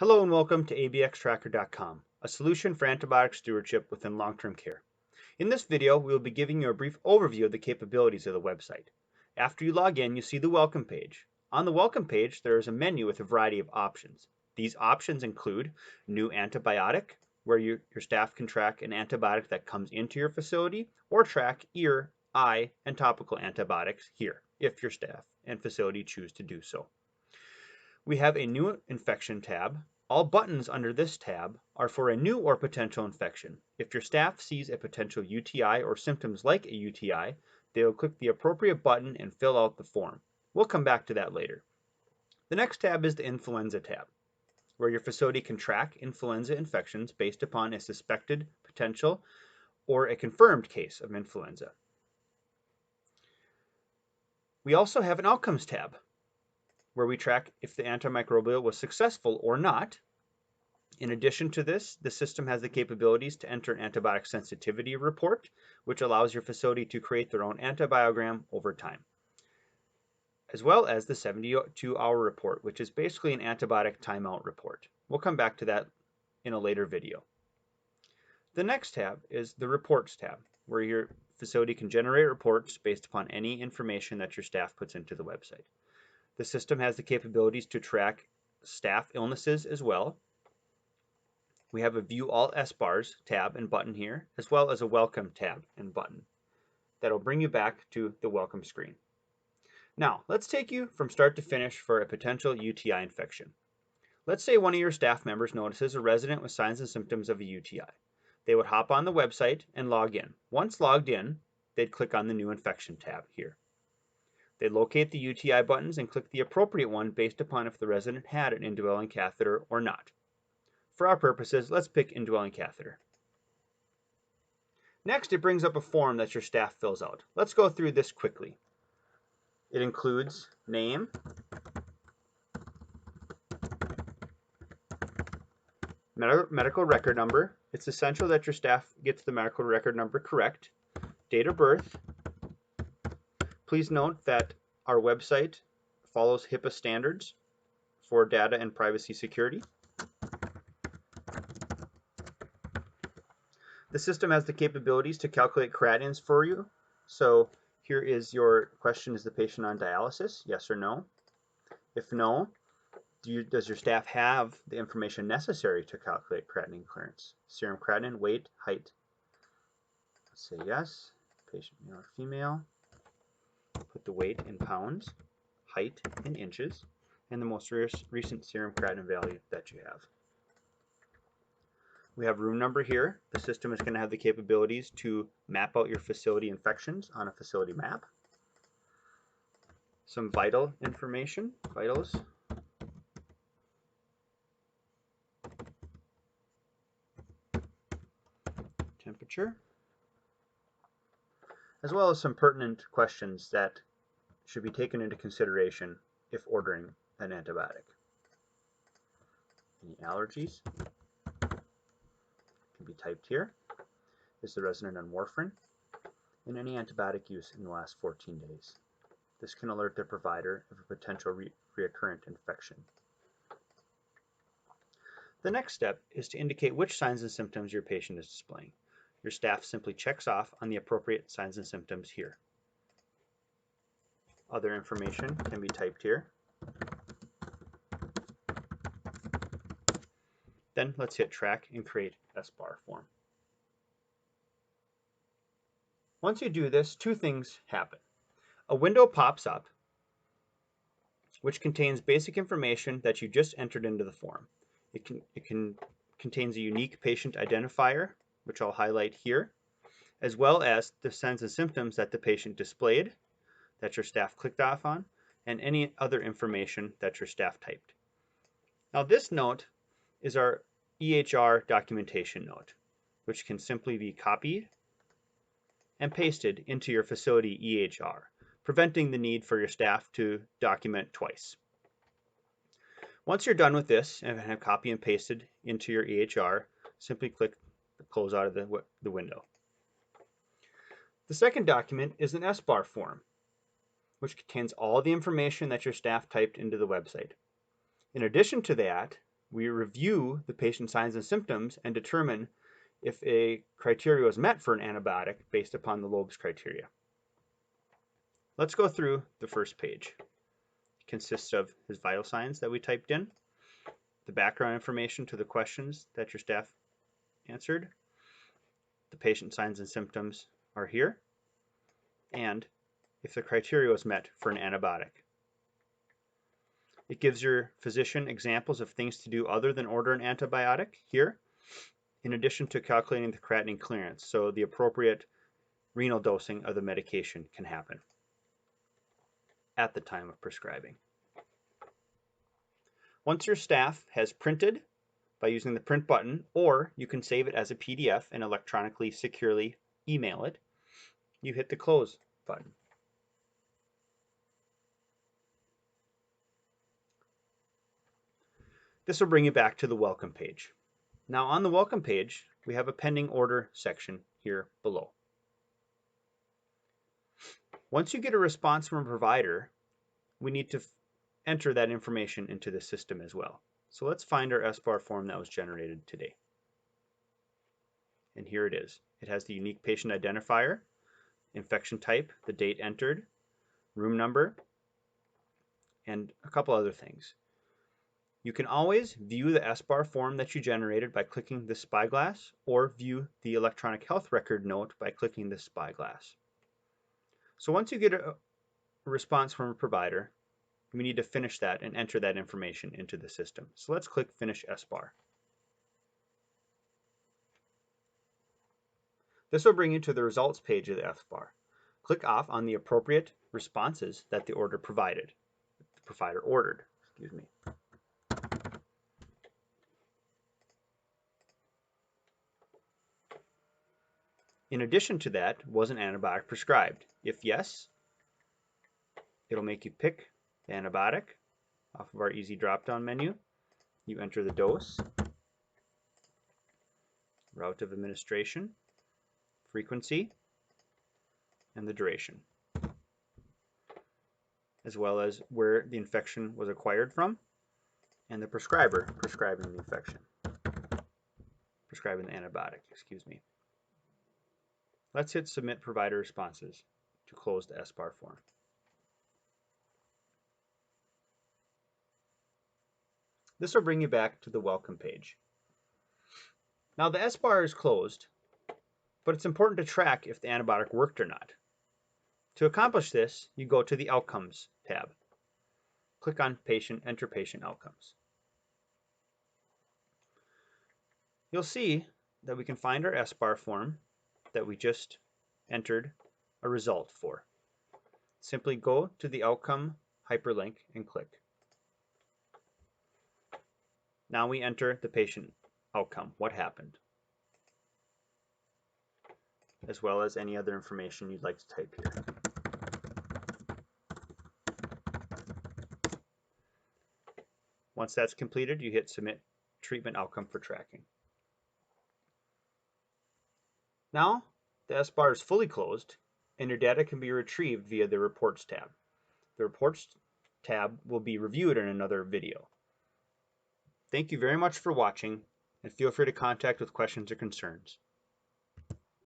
Hello and welcome to abxtracker.com, a solution for antibiotic stewardship within long-term care. In this video, we will be giving you a brief overview of the capabilities of the website. After you log in, you see the welcome page. On the welcome page, there is a menu with a variety of options. These options include new antibiotic, where your staff can track an antibiotic that comes into your facility, or track ear, eye, and topical antibiotics here, if your staff and facility choose to do so. We have a new infection tab. All buttons under this tab are for a new or potential infection. If your staff sees a potential UTI or symptoms like a UTI, they will click the appropriate button and fill out the form. We'll come back to that later. The next tab is the influenza tab, where your facility can track influenza infections based upon a suspected, potential, or a confirmed case of influenza. We also have an outcomes tab, where we track if the antimicrobial was successful or not. In addition to this, the system has the capabilities to enter an antibiotic sensitivity report, which allows your facility to create their own antibiogram over time, as well as the 72-hour report, which is basically an antibiotic timeout report. We'll come back to that in a later video. The next tab is the Reports tab, where your facility can generate reports based upon any information that your staff puts into the website. The system has the capabilities to track staff illnesses as well. We have a View All SBARs tab and button here, as well as a Welcome tab and button. That'll bring you back to the welcome screen. Now, let's take you from start to finish for a potential UTI infection. Let's say one of your staff members notices a resident with signs and symptoms of a UTI. They would hop on the website and log in. Once logged in, they'd click on the New Infection tab here. They'd locate the UTI buttons and click the appropriate one based upon if the resident had an indwelling catheter or not. For our purposes, let's pick indwelling catheter. Next, it brings up a form that your staff fills out. Let's go through this quickly. It includes name, medical record number. It's essential that your staff gets the medical record number correct. Date of birth. Please note that our website follows HIPAA standards for data and privacy security. The system has the capabilities to calculate creatinines for you. So here is your question: is the patient on dialysis? Yes or no? If no, does your staff have the information necessary to calculate creatinine clearance? Serum creatinine, weight, height. Let's say yes. Patient male or female. Put the weight in pounds, height in inches, and the most recent serum creatinine value that you have. We have room number here. The system is going to have the capabilities to map out your facility infections on a facility map. Some vital information, vitals. Temperature. As well as some pertinent questions that should be taken into consideration if ordering an antibiotic. Any allergies can be typed here. Is the resident on warfarin? And any antibiotic use in the last 14 days. This can alert the provider of a potential recurrent infection. The next step is to indicate which signs and symptoms your patient is displaying. Your staff simply checks off on the appropriate signs and symptoms here. Other information can be typed here. Then let's hit track and create SBAR form. Once you do this, two things happen. A window pops up which contains basic information that you just entered into the form. It contains a unique patient identifier, which I'll highlight here, as well as the signs and symptoms that the patient displayed, that your staff clicked off on, and any other information that your staff typed. Now this note is our EHR documentation note, which can simply be copied and pasted into your facility EHR, preventing the need for your staff to document twice. Once you're done with this and have copy and pasted into your EHR, simply click the close out of the window. The second document is an SBAR form, which contains all the information that your staff typed into the website. In addition to that, we review the patient's signs and symptoms and determine if a criteria was met for an antibiotic based upon the Loeb's criteria. Let's go through the first page. It consists of his vital signs that we typed in, the background information to the questions that your staff answered, the patient signs and symptoms are here, and if the criteria was met for an antibiotic. It gives your physician examples of things to do other than order an antibiotic here, in addition to calculating the creatinine clearance, so the appropriate renal dosing of the medication can happen at the time of prescribing. Once your staff has printed by using the print button, or you can save it as a PDF and electronically securely email it, you hit the close button. This will bring you back to the welcome page. Now on the welcome page, we have a pending order section here below. Once you get a response from a provider, we need to enter that information into the system as well. So let's find our SBAR form that was generated today. And here it is. It has the unique patient identifier, infection type, the date entered, room number, and a couple other things. You can always view the SBAR form that you generated by clicking the spyglass, or view the electronic health record note by clicking the spyglass. So once you get a response from a provider, we need to finish that and enter that information into the system. So let's click Finish SBAR. This will bring you to the results page of the SBAR. Click off on the appropriate responses that the provider ordered. Excuse me. In addition to that, was an antibiotic prescribed? If yes, it'll make you pick the antibiotic off of our easy drop-down menu. You enter the dose, route of administration, frequency, and the duration, as well as where the infection was acquired from, and the prescriber prescribing the antibiotic, excuse me. Let's hit Submit Provider Responses to close the SBAR form. This will bring you back to the welcome page. Now the SBAR is closed, but it's important to track if the antibiotic worked or not. To accomplish this, you go to the Outcomes tab. Click on Enter Patient Outcomes. You'll see that we can find our SBAR form that we just entered a result for. Simply go to the outcome hyperlink and click. Now we enter the patient outcome, what happened, as well as any other information you'd like to type here. Once that's completed, you hit Submit Treatment Outcome for tracking. Now, the SBAR is fully closed, and your data can be retrieved via the Reports tab. The Reports tab will be reviewed in another video. Thank you very much for watching, and feel free to contact with questions or concerns.